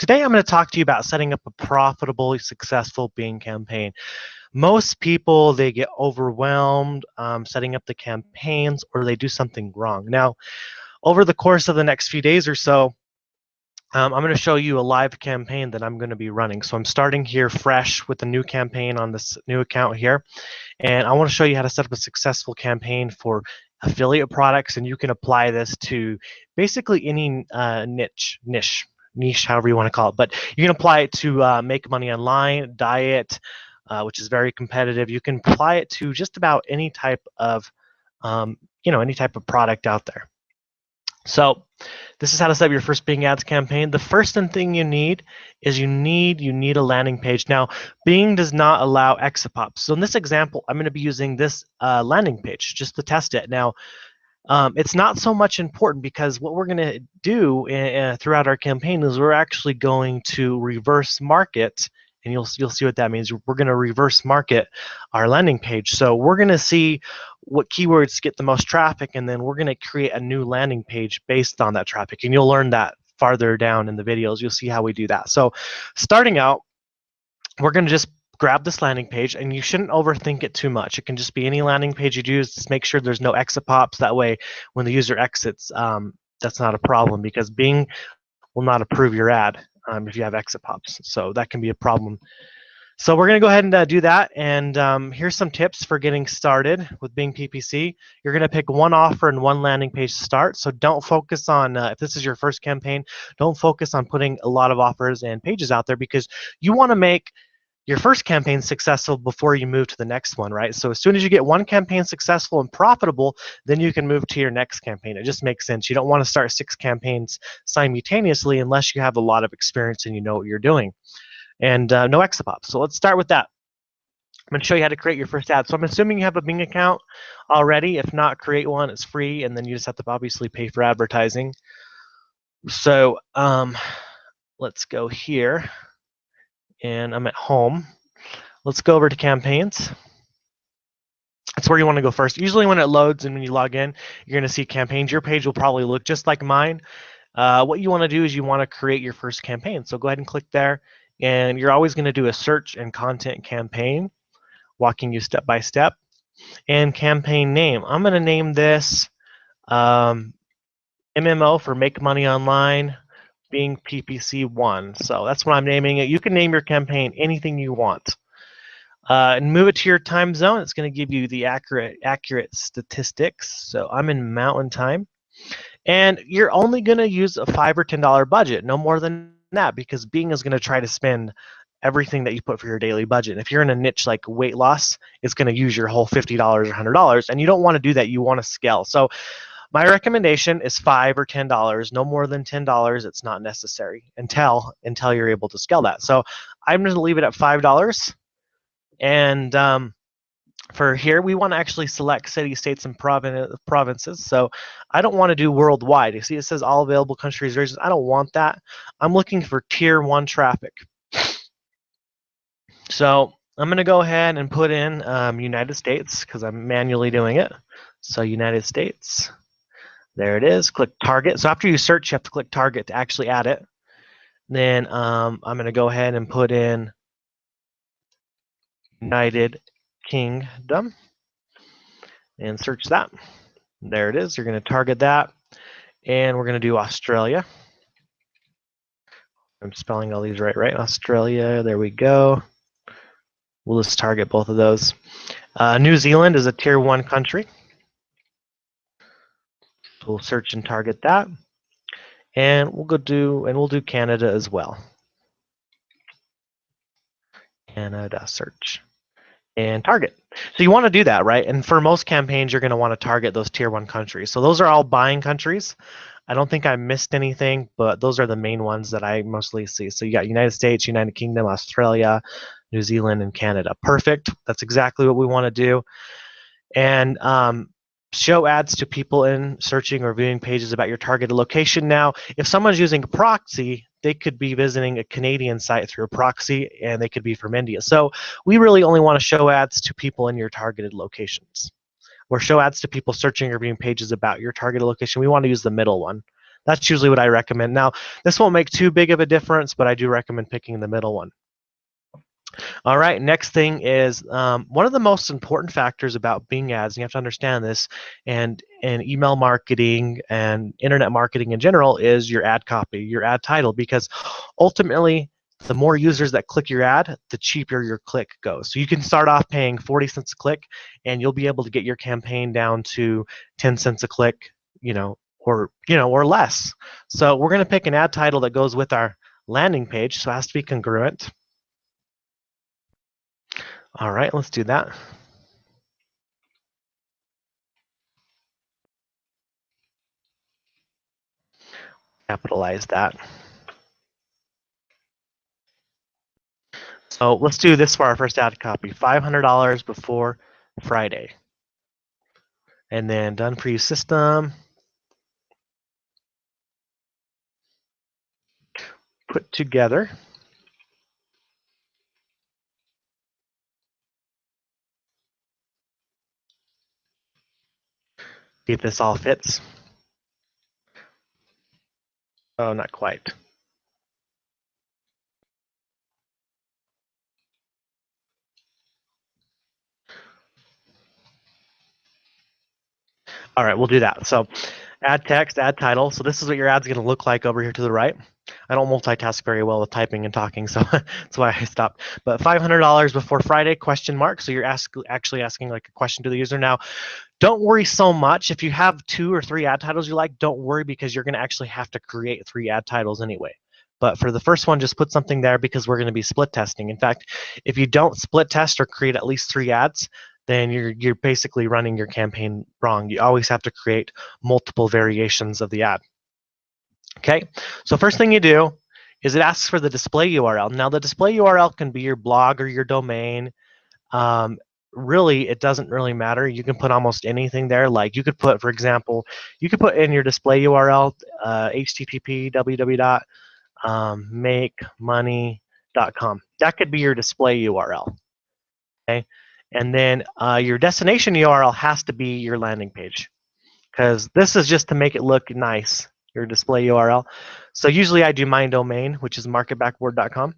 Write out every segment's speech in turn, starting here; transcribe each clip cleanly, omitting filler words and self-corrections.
Today I'm going to talk to you about setting up a profitable, successful Bing campaign. Most people, they get overwhelmed setting up the campaigns, or they do something wrong. Now, over the course of the next few days or so, I'm going to show you a live campaign that I'm going to be running. So I'm starting here fresh with a new campaign on this new account here. And I want to show you how to set up a successful campaign for affiliate products. And you can apply this to basically any niche, however you want to call it. But you can apply it to make money online, diet, which is very competitive. You can apply it to just about any type of, any type of product out there. So this is how to set up your first Bing Ads campaign. The first thing you need is you need a landing page. Now, Bing does not allow exapops. So in this example, I'm going to be using this landing page just to test it. Now, it's not so much important because what we're going to do throughout our campaign is we're actually going to reverse market, and you'll see what that means. We're going to reverse market our landing page. So we're going to see what keywords get the most traffic, and then we're going to create a new landing page based on that traffic. And you'll learn that farther down in the videos. You'll see how we do that. So starting out, we're going to just grab this landing page, and you shouldn't overthink it too much. It can just be any landing page you use. Just make sure there's no exapops. That way, when the user exits, that's not a problem, because Bing will not approve your ad if you have exapops. So that can be a problem. So we're going to go ahead and do that. And here's some tips for getting started with Bing PPC. You're going to pick one offer and one landing page to start. So don't focus on, if this is your first campaign, don't focus on putting a lot of offers and pages out there, because you want to make your first campaign successful before you move to the next one, right? So as soon as you get one campaign successful and profitable, then you can move to your next campaign. It just makes sense. You don't want to start 6 campaigns simultaneously unless you have a lot of experience and you know what you're doing. And no exapops. So let's start with that. I'm going to show you how to create your first ad. So I'm assuming you have a Bing account already. If not, create one. It's free, and then you just have to obviously pay for advertising. So let's go here. And I'm at home. Let's go over to campaigns. That's where you want to go first. Usually when it loads and when you log in, you're going to see campaigns. Your page will probably look just like mine. What you want to do is you want to create your first campaign. So go ahead and click there. And you're always going to do a search and content campaign, walking you step by step. And campaign name. I'm going to name this MMO for Make Money Online, Bing PPC 1. So that's what I'm naming it. You can name your campaign anything you want. And move it to your time zone. It's going to give you the accurate statistics. So I'm in Mountain Time. And you're only going to use a $5 or $10 budget, no more than that, because Bing is going to try to spend everything that you put for your daily budget. And if you're in a niche like weight loss, it's going to use your whole $50 or $100, and you don't want to do that. You want to scale. So my recommendation is $5 or $10, no more than $10. It's not necessary until you're able to scale that. So I'm going to leave it at $5. And for here, we want to actually select cities, states, and provinces. So I don't want to do worldwide. You see, it says all available countries, regions. I don't want that. I'm looking for tier 1 traffic. So I'm going to go ahead and put in United States, because I'm manually doing it. So United States. There it is. Click target. So after you search, you have to click target to actually add it. Then I'm going to go ahead and put in United Kingdom and search that. There it is. You're going to target that. And we're going to do Australia. I'm spelling all these right? Australia. There we go. We'll just target both of those. New Zealand is a tier 1 country. We'll search and target that, and we'll do Canada as well. Canada, search and target. So you want to do that, right? And for most campaigns, you're going to want to target those tier 1 countries. So those are all buying countries. I don't think I missed anything, but those are the main ones that I mostly see. So you got United States, United Kingdom, Australia, New Zealand, and Canada. Perfect. That's exactly what we want to do. And show ads to people in searching or viewing pages about your targeted location. Now, if someone's using a proxy, they could be visiting a Canadian site through a proxy, and they could be from India. So we really only want to show ads to people in your targeted locations. Or show ads to people searching or viewing pages about your targeted location. We want to use the middle one. That's usually what I recommend. Now, this won't make too big of a difference, but I do recommend picking the middle one. All right, next thing is one of the most important factors about Bing ads, and you have to understand this, and email marketing and internet marketing in general is your ad copy, your ad title, because ultimately, the more users that click your ad, the cheaper your click goes. So you can start off paying 40 cents a click, and you'll be able to get your campaign down to 10 cents a click, or less. So we're going to pick an ad title that goes with our landing page, so it has to be congruent. All right, let's do that. Capitalize that. So let's do this for our first ad copy, $500 before Friday. And then done for you system. Put together. See if this all fits. Oh, not quite. All right, we'll do that. So add text, add title. So this is what your ad's going to look like over here to the right. I don't multitask very well with typing and talking, so that's why I stopped. But $500 before Friday, question mark. So you're actually asking like a question to the user. Now, don't worry so much. If you have 2 or 3 ad titles you like, don't worry because you're going to actually have to create 3 ad titles anyway. But for the first one, just put something there because we're going to be split testing. In fact, if you don't split test or create at least 3 ads, then you're basically running your campaign wrong. You always have to create multiple variations of the ad. Okay, so first thing you do is it asks for the display URL. Now the display URL can be your blog or your domain. Really, it doesn't really matter. You can put almost anything there. Like you could put, for example, you could put in your display URL, http www.makemoney.com. That could be your display URL. Okay, and then your destination URL has to be your landing page, because this is just to make it look nice, your display URL. So usually I do my domain, which is marketbackboard.com.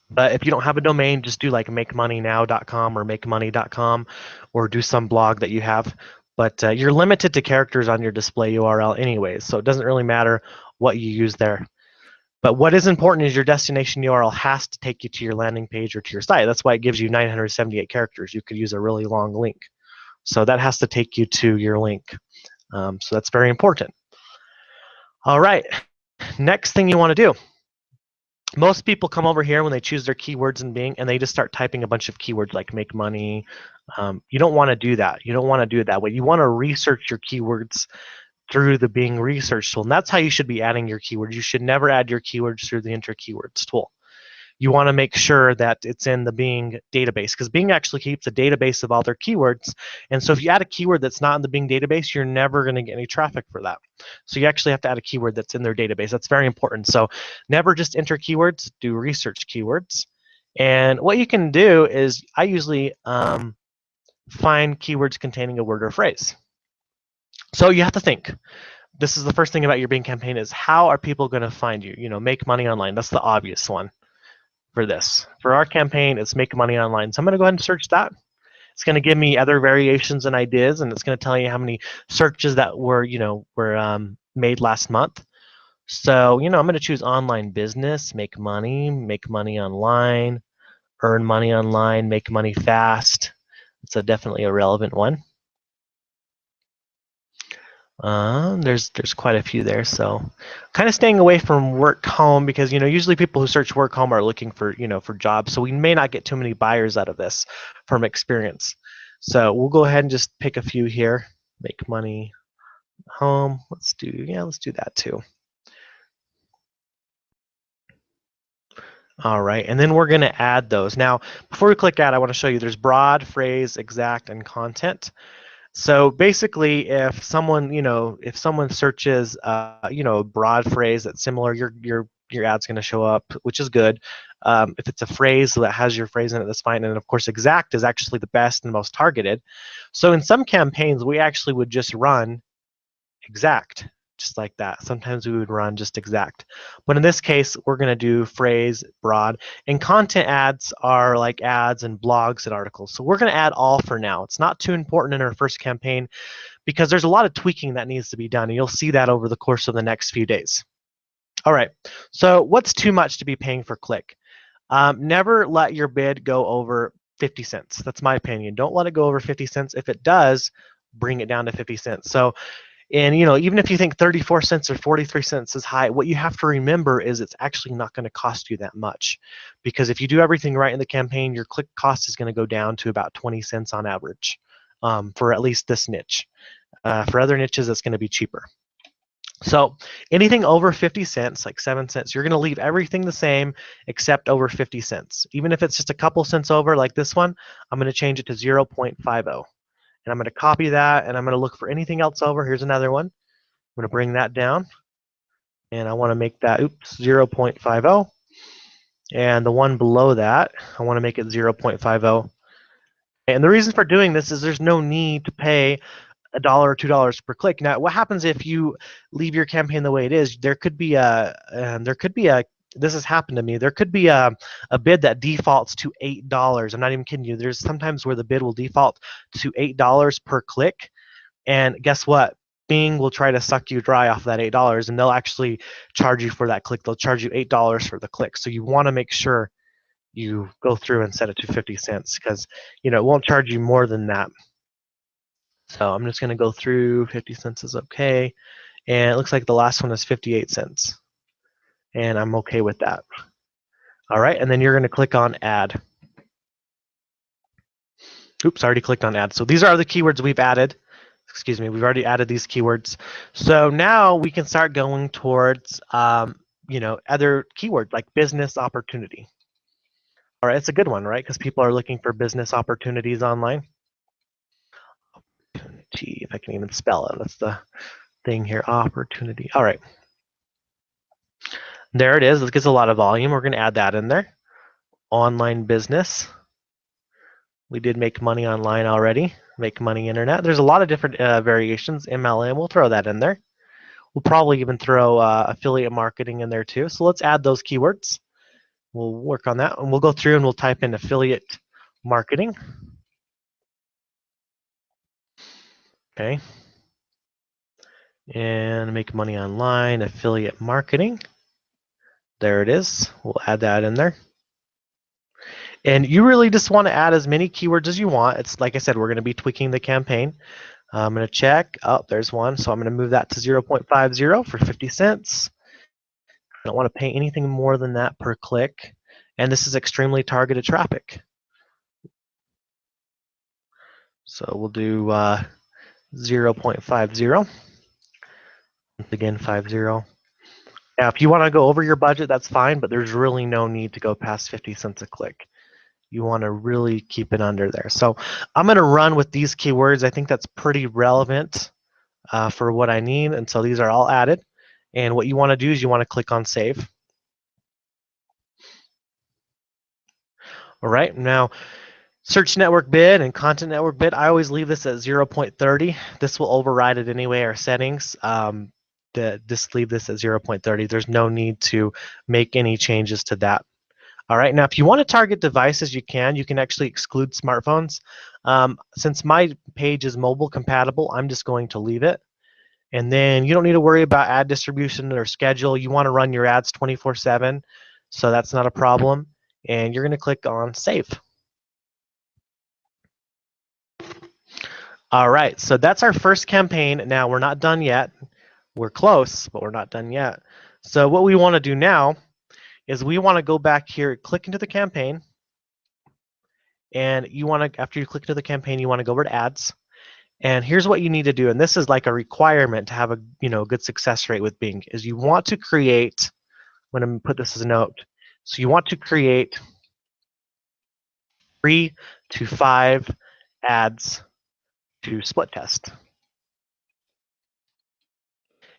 But if you don't have a domain, just do like makemoneynow.com or makemoney.com, or do some blog that you have. But you're limited to characters on your display URL anyways, so it doesn't really matter what you use there. But what is important is your destination URL has to take you to your landing page or to your site. That's why it gives you 978 characters. You could use a really long link. So that has to take you to your link. So that's very important. All right, next thing you want to do. Most people come over here when they choose their keywords in Bing and they just start typing a bunch of keywords like make money. You don't want to do that. You don't want to do it that way. You want to research your keywords through the Bing research tool. And that's how you should be adding your keywords. You should never add your keywords through the enter keywords tool. You want to make sure that it's in the Bing database, because Bing actually keeps a database of all their keywords. And so if you add a keyword that's not in the Bing database, you're never going to get any traffic for that. So you actually have to add a keyword that's in their database. That's very important. So never just enter keywords, do research keywords. And what you can do is I usually find keywords containing a word or phrase. So you have to think. This is the first thing about your Bing campaign is how are people going to find you? You know, make money online. That's the obvious one for this. For our campaign, it's make money online. So I'm going to go ahead and search that. It's going to give me other variations and ideas, and it's going to tell you how many searches that were made last month. So, I'm going to choose online business, make money online, earn money online, make money fast. It's definitely a relevant one. There's quite a few there, so kind of staying away from work home, because usually people who search work home are looking for for jobs, so we may not get too many buyers out of this from experience. So we'll go ahead and just pick a few here. Make money home. Let's do that too. All right, and then we're going to add those. Now, before we click add, I want to show you there's broad, phrase, exact, and content. So basically, if someone searches a broad phrase that's similar, your ad's going to show up, which is good. If it's a phrase that has your phrase in it, that's fine. And of course, exact is actually the best and most targeted. So in some campaigns, we actually would just run exact, just like that. Sometimes we would run just exact. But in this case, we're going to do phrase, broad. And content ads are like ads and blogs and articles. So we're going to add all for now. It's not too important in our first campaign because there's a lot of tweaking that needs to be done. And you'll see that over the course of the next few days. All right, so what's too much to be paying for click? Never let your bid go over 50 cents. That's my opinion. Don't let it go over 50 cents. If it does, bring it down to 50 cents. So, and even if you think 34 cents or 43 cents is high, what you have to remember is it's actually not going to cost you that much. Because if you do everything right in the campaign, your click cost is going to go down to about 20 cents on average for at least this niche. For other niches, it's going to be cheaper. So anything over 50 cents, like 7 cents, you're going to leave everything the same except over 50 cents. Even if it's just a couple cents over like this one, I'm going to change it to 0.50. And I'm going to copy that, and I'm going to look for anything else over. Here's another one. I'm going to bring that down, and I want to make that, 0.50. And the one below that, I want to make it 0.50. And the reason for doing this is there's no need to pay $1 or $2 per click. Now, what happens if you leave your campaign the way it is? There could be this has happened to me. There could be a bid that defaults to $8. I'm not even kidding you. There's sometimes where the bid will default to $8 per click, and guess what? Bing will try to suck you dry off of that $8, and they'll actually charge you for that click. They'll charge you $8 for the click. So you want to make sure you go through and set it to 50 cents because it won't charge you more than that. So I'm just going to go through. 50 cents is okay. And it looks like the last one is 58 cents. And I'm okay with that. All right, and then you're going to click on add. Oops, I already clicked on add. So these are the keywords we've added. Excuse me, we've already added these keywords. So now we can start going towards other keywords like business opportunity. All right, it's a good one, right? Because people are looking for business opportunities online. If I can even spell it, that's the thing here, opportunity. All right. There it is. It gets a lot of volume. We're going to add that in there. Online business. We did make money online already. Make money internet. There's a lot of different variations. MLM, we'll throw that in there. We'll probably even throw affiliate marketing in there too. So let's add those keywords. We'll work on that, and we'll go through and we'll type in affiliate marketing. Okay. And make money online, affiliate marketing. There it is. We'll add that in there. And you really just want to add as many keywords as you want. It's like I said, we're going to be tweaking the campaign. I'm going to check. Oh, there's one. So I'm going to move that to 0.50 for 50 cents. I don't want to pay anything more than that per click. And this is extremely targeted traffic. So we'll do 0.50. Once again, 50. Now, if you want to go over your budget, that's fine, but there's really no need to go past 50 cents a click. You want to really keep it under there. So I'm going to run with these keywords. I think that's pretty relevant for what I need. And so these are all added. And what you want to do is you want to click on save. All right, now search network bid and content network bid, I always leave this at 0.30. This will override it anyway, our settings. Just leave this at 0.30. There's no need to make any changes to that. All right, now if you want to target devices, you can actually exclude smartphones. Since my page is mobile compatible, I'm just going to leave it. And then you don't need to worry about ad distribution or schedule. You want to run your ads 24/7, so that's not a problem. And you're going to click on save. All right, so that's our first campaign. Now we're not done yet. We're close, but we're not done yet. So what we want to do now is we want to go back here, click into the campaign, and you want to, after you click into the campaign, you want to go over to ads. And here's what you need to do, and this is like a requirement to have a good success rate with Bing, is you want to create, I'm going to put this as a note, so you want to create 3 to 5 ads to split test.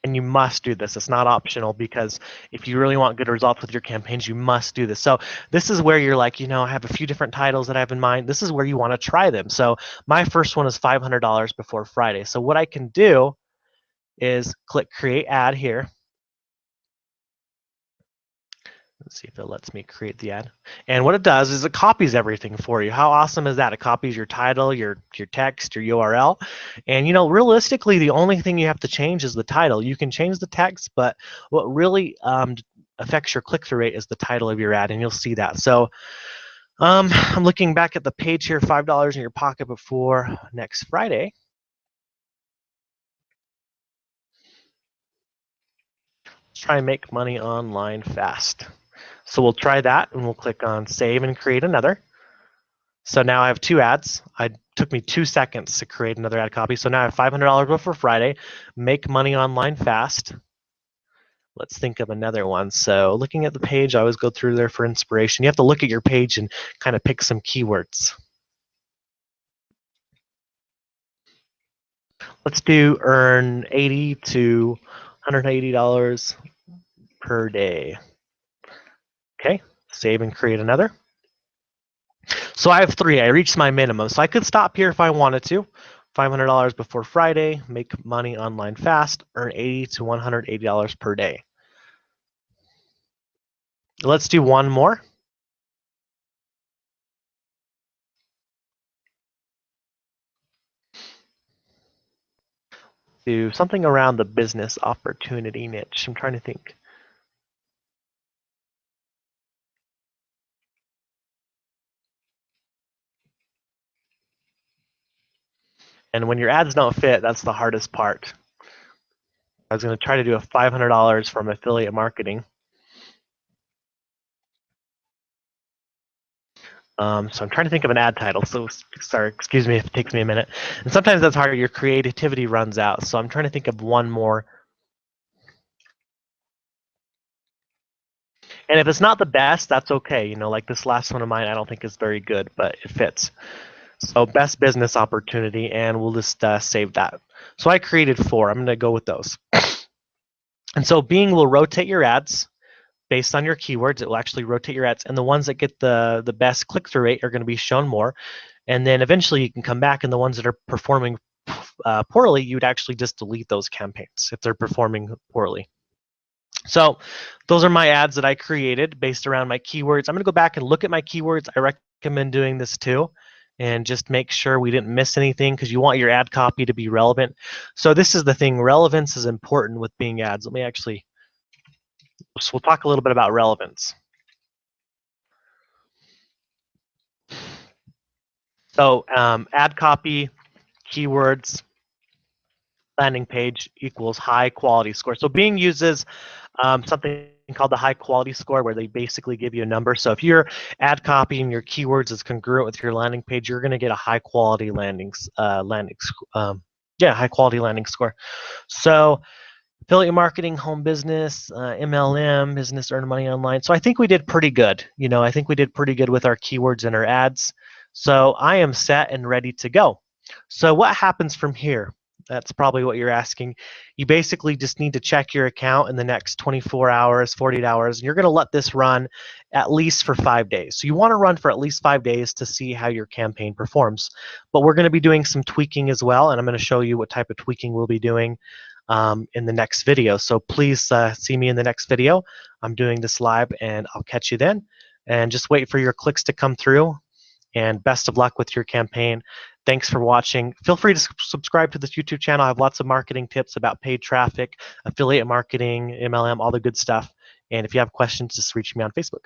And you must do this. It's not optional, because if you really want good results with your campaigns, you must do this. So this is where you're like, I have a few different titles that I have in mind. This is where you want to try them. So my first one is $500 before Friday. So what I can do is click create ad here. Let's see if it lets me create the ad. And what it does is it copies everything for you. How awesome is that? It copies your title, your text, your URL. And you know, realistically, the only thing you have to change is the title. You can change the text, but what really affects your click-through rate is the title of your ad, and you'll see that. So I'm looking back at the page here, $5 in your pocket before next Friday. Let's try and make money online fast. So we'll try that, and we'll click on save and create another. So now I have 2 ads. It took me 2 seconds to create another ad copy. So now I have $500 before Friday. Make money online fast. Let's think of another one. So looking at the page, I always go through there for inspiration. You have to look at your page and kind of pick some keywords. Let's do earn $80 to $180 per day. Okay, save and create another. So I have 3. I reached my minimum. So I could stop here if I wanted to. $500 before Friday, make money online fast, earn $80 to $180 per day. Let's do one more. Do something around the business opportunity niche. I'm trying to think. And when your ads don't fit, that's the hardest part. I was going to try to do a $500 from affiliate marketing. So I'm trying to think of an ad title. So sorry, excuse me if it takes me a minute. And sometimes that's hard. Your creativity runs out. So I'm trying to think of one more. And if it's not the best, that's okay. You know, like this last one of mine, I don't think is very good, but it fits. So best business opportunity, and we'll just save that. So I created 4. I'm going to go with those. And so Bing will rotate your ads based on your keywords. It will actually rotate your ads, and the ones that get the best click-through rate are going to be shown more. And then eventually you can come back, and the ones that are performing poorly, you would actually just delete those campaigns if they're performing poorly. So those are my ads that I created based around my keywords. I'm going to go back and look at my keywords. I recommend doing this too, and just make sure we didn't miss anything, because you want your ad copy to be relevant. So this is the thing. Relevance is important with Bing ads. Let me actually, so we'll talk a little bit about relevance. So ad copy, keywords, landing page equals high quality score. So Bing uses something called the high quality score, where they basically give you a number. So if your ad copy and your keywords is congruent with your landing page, you're going to get a high quality high quality landing score. So affiliate marketing, home business, MLM, business earn money online. So I think we did pretty good. You know, I think we did pretty good with our keywords and our ads. So I am set and ready to go. So what happens from here? That's probably what you're asking. You basically just need to check your account in the next 24 hours, 48 hours, and you're going to let this run at least for 5 days. So you want to run for at least 5 days to see how your campaign performs. But we're going to be doing some tweaking as well, and I'm going to show you what type of tweaking we'll be doing in the next video. So please see me in the next video. I'm doing this live, and I'll catch you then. And just wait for your clicks to come through. And best of luck with your campaign. Thanks for watching. Feel free to subscribe to this YouTube channel. I have lots of marketing tips about paid traffic, affiliate marketing, MLM, all the good stuff. And if you have questions, just reach me on Facebook.